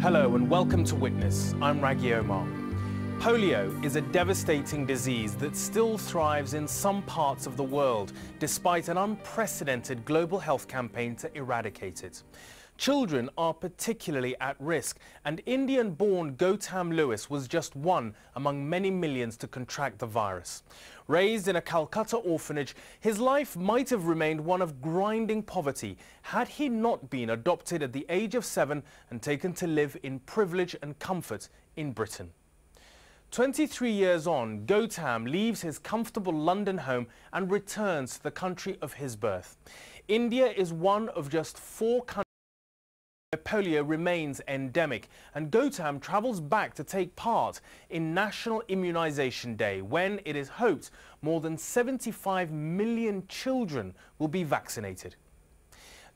Hello and welcome to Witness. I'm Raghi Omar. Polio is a devastating disease that still thrives in some parts of the world, despite an unprecedented global health campaign to eradicate it. Children are particularly at risk, and Indian-born Gautam Lewis was just one among many millions to contract the virus. Raised in a Kolkata orphanage, his life might have remained one of grinding poverty had he not been adopted at the age of 7 and taken to live in privilege and comfort in Britain. 23 years on, Gautam leaves his comfortable London home and returns to the country of his birth. India is one of just 4 countries where polio remains endemic, and Gautam travels back to take part in National Immunisation Day, when it is hoped more than 75 million children will be vaccinated.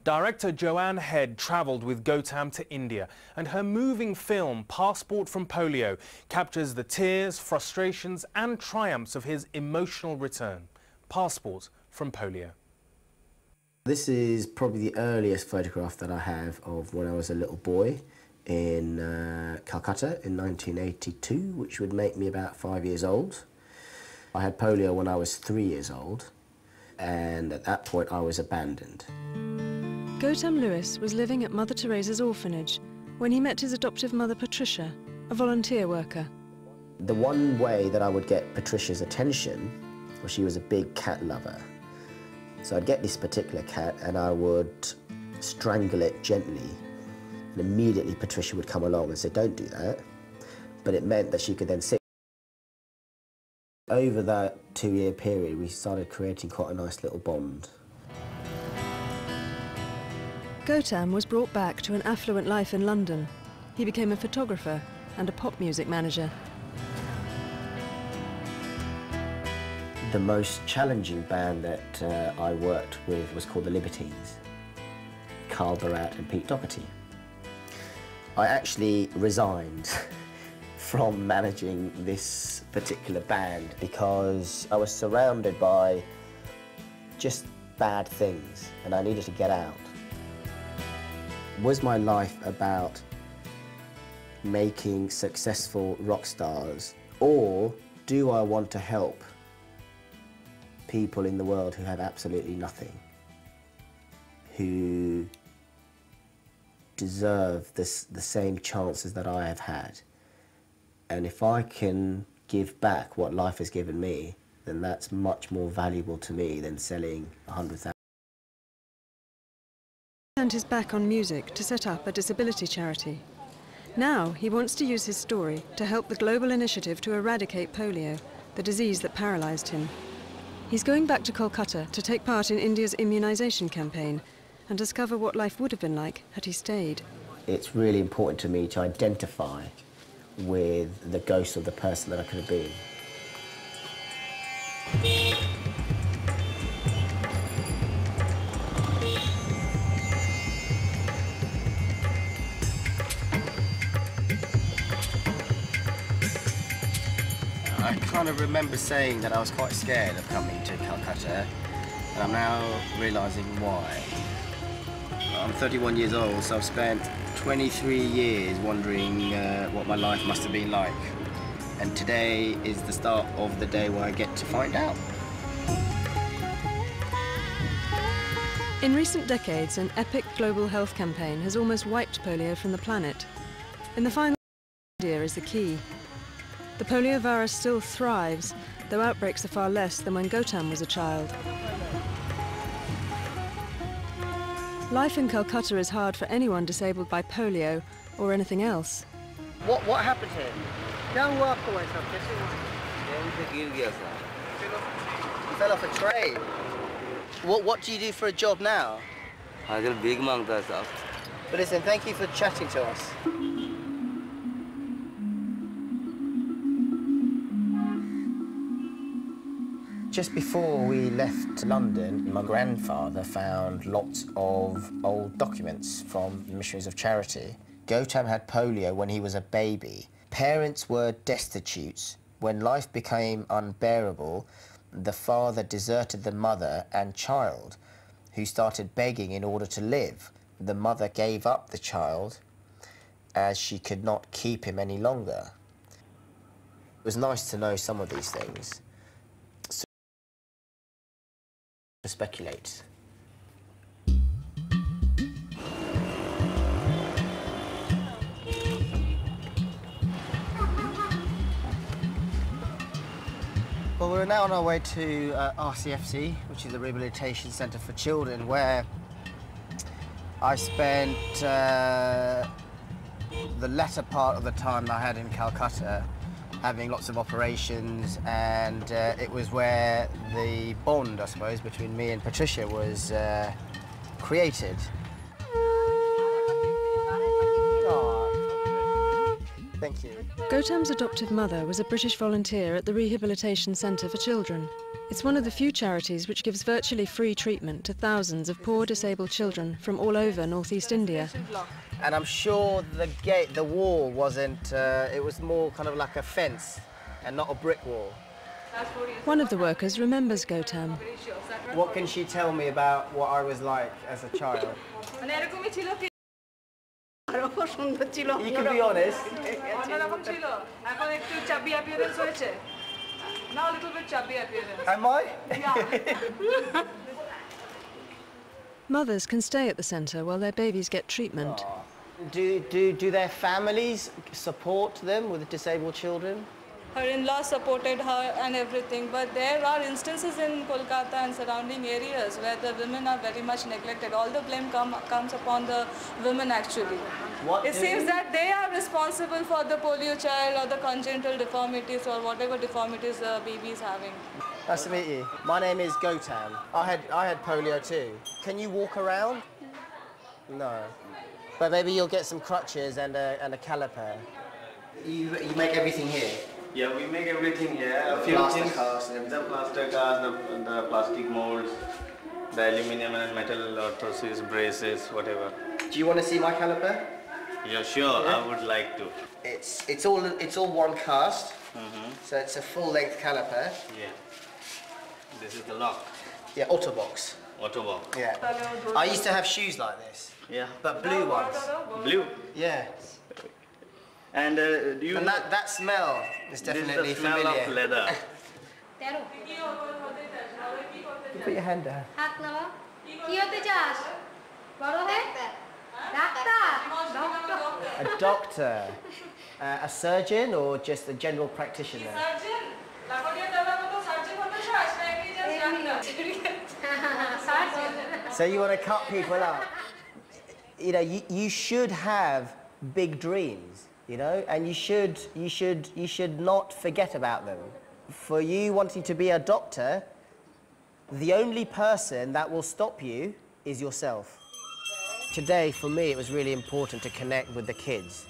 Director Joanne Head travelled with Gautam to India, and her moving film, Passport from Polio, captures the tears, frustrations and triumphs of his emotional return. Passport from Polio. This is probably the earliest photograph that I have of when I was a little boy in Calcutta in 1982, which would make me about 5 years old. I had polio when I was 3 years old, and at that point I was abandoned. Gautam Lewis was living at Mother Teresa's orphanage when he met his adoptive mother Patricia, a volunteer worker. The one way that I would get Patricia's attention was she was a big cat lover. So I'd get this particular cat and I would strangle it gently, and immediately Patricia would come along and say, "Don't do that." But it meant that she could then sit. Over that 2-year period, we started creating quite a nice little bond. Gautam was brought back to an affluent life in London. He became a photographer and a pop music manager. The most challenging band that I worked with was called the Libertines, Carl Barat and Pete Doherty. I actually resigned from managing this particular band because I was surrounded by just bad things and I needed to get out. Was my life about making successful rock stars, or do I want to help people in the world who have absolutely nothing, who deserve the same chances that I have had? And if I can give back what life has given me, then that's much more valuable to me than selling 100,000. He turned his back on music to set up a disability charity. Now he wants to use his story to help the global initiative to eradicate polio, the disease that paralysed him. He's going back to Kolkata to take part in India's immunisation campaign and discover what life would have been like had he stayed. It's really important to me to identify with the ghost of the person that I could have been. I kind of remember saying that I was quite scared of coming to Calcutta, and I'm now realising why. I'm 31 years old, so I've spent 23 years wondering what my life must have been like. And today is the start of the day where I get to find out. In recent decades, an epic global health campaign has almost wiped polio from the planet. In the final, India is the key. The polio virus still thrives, though outbreaks are far less than when Gautam was a child. Life in Calcutta is hard for anyone disabled by polio or anything else. What happened here? You fell off a train. What do you do for a job now? But listen, thank you for chatting to us. Just before we left London, my grandfather found lots of old documents from the Missionaries of Charity. Gautam had polio when he was a baby. Parents were destitute. When life became unbearable, the father deserted the mother and child, who started begging in order to live. The mother gave up the child as she could not keep him any longer. It was nice to know some of these things. So to speculate. Well, we're now on our way to RCFC, which is a rehabilitation centre for children, where I spent the latter part of the time I had in Calcutta having lots of operations, and it was where the bond, I suppose, between me and Patricia was created. Thank you. Gautam's adoptive mother was a British volunteer at the Rehabilitation Centre for Children. It's one of the few charities which gives virtually free treatment to thousands of poor disabled children from all over northeast India. And I'm sure the wall wasn't, it was more kind of like a fence and not a brick wall. One of the workers remembers Gautam. What can she tell me about what I was like as a child? You can be honest. Am I? Mothers can stay at the centre while their babies get treatment. Do their families support them with disabled children? Her in-law supported her and everything, but there are instances in Kolkata and surrounding areas where the women are very much neglected. All the blame comes upon the women actually. It seems that they are responsible for the polio child or the congenital deformities or whatever deformities the baby is having. Nice to meet you. My name is Gautam. I had polio too. Can you walk around? No. But maybe you'll get some crutches and a caliper. You make everything here? Yeah, we make everything here. A few things. The plaster cast, the plastic molds, the aluminium and metal orthoses, braces, whatever. Do you want to see my caliper? Yeah, sure. Yeah. I would like to. It's all one cast. So it's a full-length caliper. Yeah. This is the lock. Yeah, Autobox. Autobox. Yeah. I used to have shoes like this. Yeah. But blue ones. Blue? Yeah. And do you know that smell is definitely this is the smell familiar. of leather. Put your hand down. A doctor, a surgeon, or just a general practitioner? So you want to cut people up? You know, you should have big dreams, you know, and you should not forget about them. For you wanting to be a doctor, the only person that will stop you is yourself. Today, for me, it was really important to connect with the kids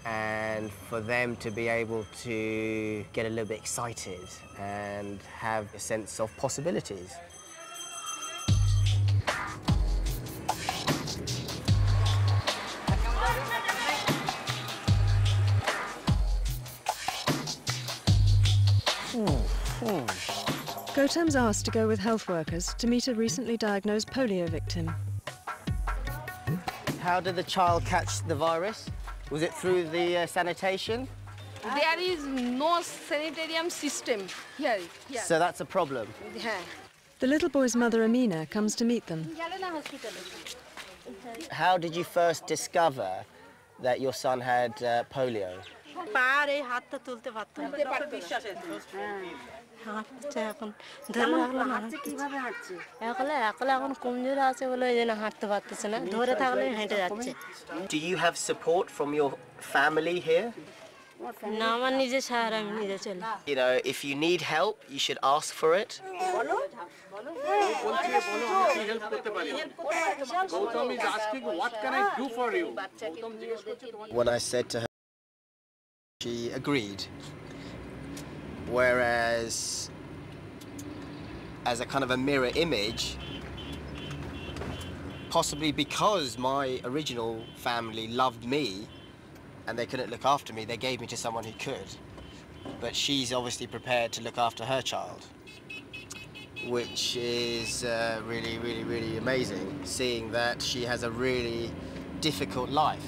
and for them to be able to get a little bit excited and have a sense of possibilities. Gautam's asked to go with health workers to meet a recently diagnosed polio victim. How did the child catch the virus? Was it through the sanitation? There is no sanitarium system here. So that's a problem. Yeah. The little boy's mother, Amina, comes to meet them. How did you first discover that your son had polio? Do you have support from your family here? You know, if you need help, you should ask for it. Gautam is asking, what can I do for you? When I said to her, she agreed. Whereas, as a kind of a mirror image, possibly because my original family loved me and they couldn't look after me, they gave me to someone who could. But she's obviously prepared to look after her child, which is really, really, really amazing, seeing that she has a really difficult life.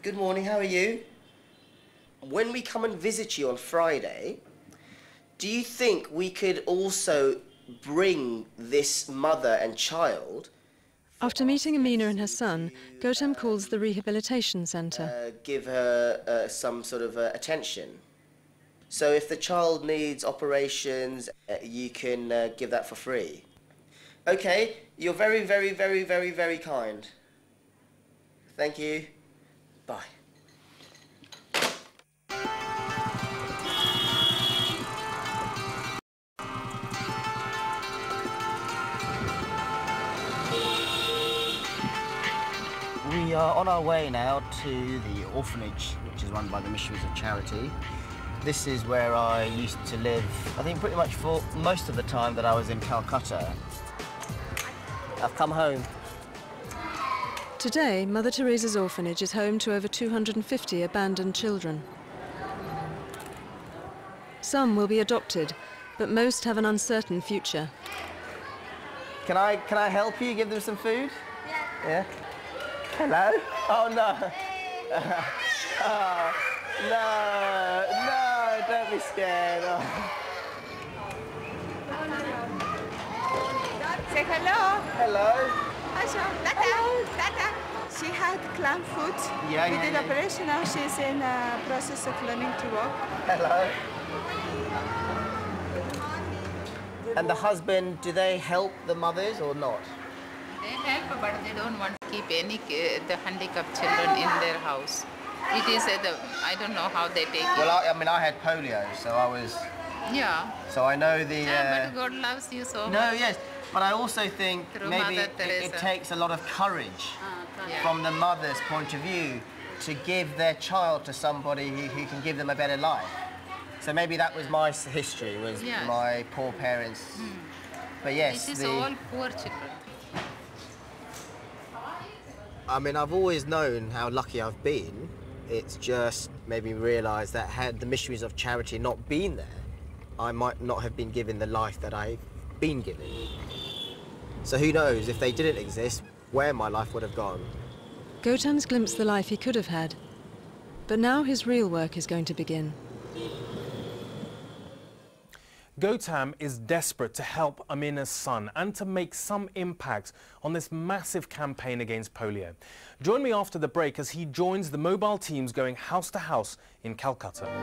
Good morning, how are you? When we come and visit you on Friday, do you think we could also bring this mother and child? After meeting Amina and her son, Gautam calls the rehabilitation centre. Give her some sort of attention. So if the child needs operations, you can give that for free. Okay, you're very, very, very, very, very kind. Thank you. Bye. We are on our way now to the orphanage, which is run by the Missionaries of Charity. This is where I used to live, I think pretty much for most of the time that I was in Calcutta. I've come home. Today, Mother Teresa's orphanage is home to over 250 abandoned children. Some will be adopted, but most have an uncertain future. Can I help you? Give them some food? Yeah. Hello? Oh no. Oh, no, don't be scared. Oh. Say hello. Hello. Tata. She had clam foot. Yeah, we yeah, did yeah. operation. Now she's in process of learning to walk. Hello. And the husband, do they help the mothers or not? They help, but they don't want to keep any the handicapped children in their house. It is I don't know how they take it. Well, I mean, I had polio, so I was. Yeah. So I know the. Yeah, but God loves you so much. No, yes, but I also think Through maybe Mother it Teresa. takes a lot of courage Yeah. from the mother's point of view to give their child to somebody who can give them a better life. So maybe that was my history, was Yes. my poor parents. But yes, It is all poor children. I mean, I've always known how lucky I've been. It's just made me realise that had the Missionaries of Charity not been there, I might not have been given the life that I've been given. So who knows, if they didn't exist, where my life would have gone. Gautam's glimpsed the life he could have had. But now his real work is going to begin. Gautam is desperate to help Amina's son and to make some impact on this massive campaign against polio. Join me after the break as he joins the mobile teams going house to house in Calcutta.